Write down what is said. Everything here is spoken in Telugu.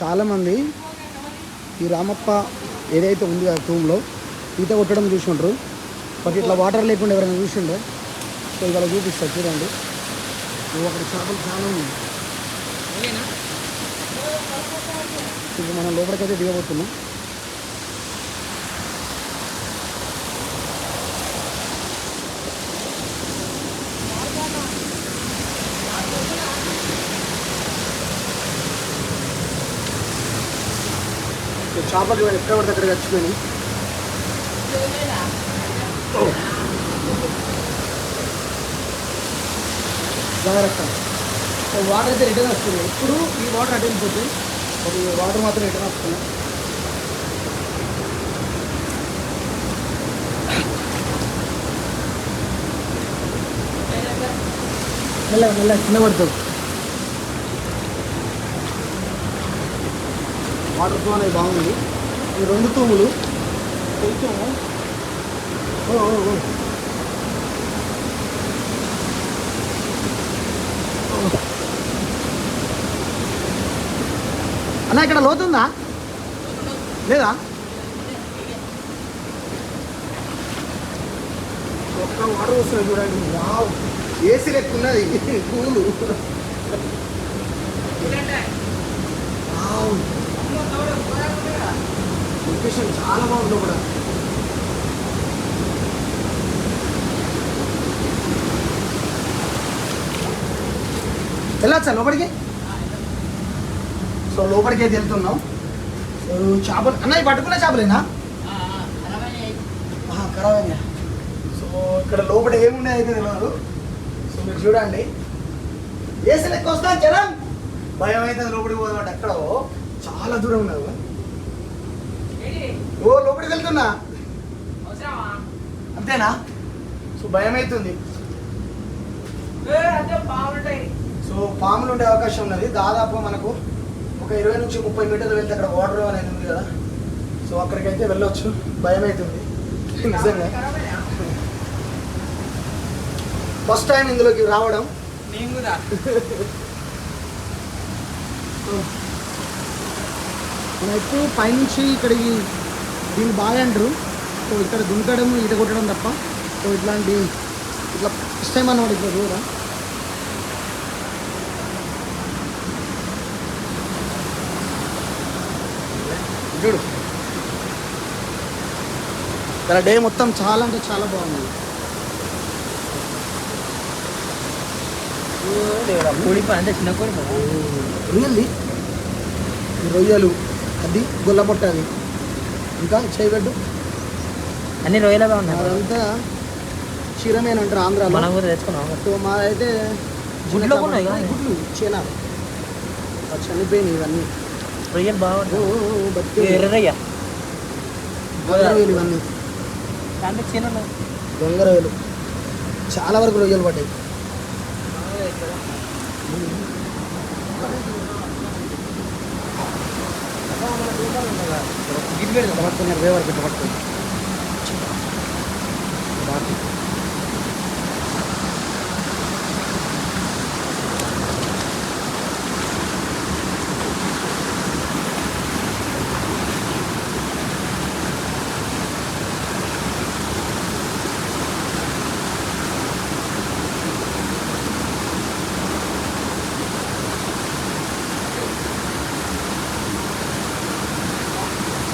చాలామంది ఈ రామప్ప ఏదైతే ఉంది ఆ రూమ్లో ఈత కొట్టడం చూసుకుంటారు. బట్ ఇట్లా వాటర్ లేకుండా ఎవరైనా చూసిండే. సో ఇవాళ చూపిస్తారు చూడండి. అక్కడ చేపలు చాలా ఉన్నాయి. ఇప్పుడు మనం లోపలికైతే దిగబోతున్నాం. చేపలు ఎక్కడ పడితే అక్కడ చచ్చిపోయినాయి. జాగ్రత్త. వాటర్ అయితే రిటర్న్ వస్తుంది. ఎప్పుడు ఈ వాటర్ అటు వెళ్ళిపోతుంది. అది వాటర్ మాత్రం రిటర్న్ వస్తుంది. మెల్లగా మెల్లగా కింద పడుతుంది. వాటర్ ఫ్లో అనేది బాగుంది. ఈ 2 తూములు కొంచెం అన్న ఇక్కడ లోతుందా లేదా? ఒక్క వాటర్ వస్తుంది చూడండి. వావ్, ఏసీ లెక్క ఉన్నది కూలు. లొకేషన్ చాలా బాగుంది. కూడా వెళ్ళొచ్చా లోపలికి? సో లోపలికి అయితే వెళ్తున్నాం. సో చేపలు అన్న పట్టుకున్న చేపలేనా? ఖరాబ్ అయినా. సో ఇక్కడ లోపల ఏమున్నాయి అయితే తెలియదు. సో మీరు చూడండి. ఏసీ లెక్క వస్తా జనం భయం అయితే లోపలికి పోదామంటే ఎక్కడో చాలా దూరం ఉన్నది. ఓ లోపలికి వెళ్తున్నా అంతేనా? సో భయం అవుతుంది. సో పాములు ఉండే అవకాశం ఉన్నది. దాదాపు మనకు ఒక 20 నుంచి 30 మీటర్లు వెళ్తే అక్కడ వాటర్ అనేది ఉంది కదా. సో అక్కడికైతే వెళ్ళొచ్చు. భయం అవుతుంది నిజంగా. ఫస్ట్ టైం ఇందులోకి రావడం. మన ఎప్పుడు పైనుంచి ఇక్కడికి దీన్ని బాగా అంటారు. సో ఇక్కడ దుంకడం ఈత కొట్టడం తప్ప. సో ఇట్లా ఫస్ట్ టైం అన్నమాట ఇక్కడ చూడరా. చూడు ఇక్కడ డే మొత్తం చాలా అంటే చాలా బాగుంది. రియల్లీ రొయ్యలు, అది గొల్లపొట్ట, అది ఇంకా చేయబెట్టు అన్ని రొయ్యలుగా ఉన్నాయి. అదంతా క్షీరమేన అంటారు ఆంధ్రాలో. మనం కూడా తెచ్చుకున్నాం. సో మాదైతే గుడ్లు చీనా చనిపోయినాయి ఇవన్నీ. రొయ్యలు బాగుంటాయి. రొయ్యలు ఇవన్నీ దొంగ రొయ్యలు. చాలా వరకు రొయ్యలు పడ్డాయి. పట్టుకున్నారు వేవర్ గిట్ట పట్టుకుని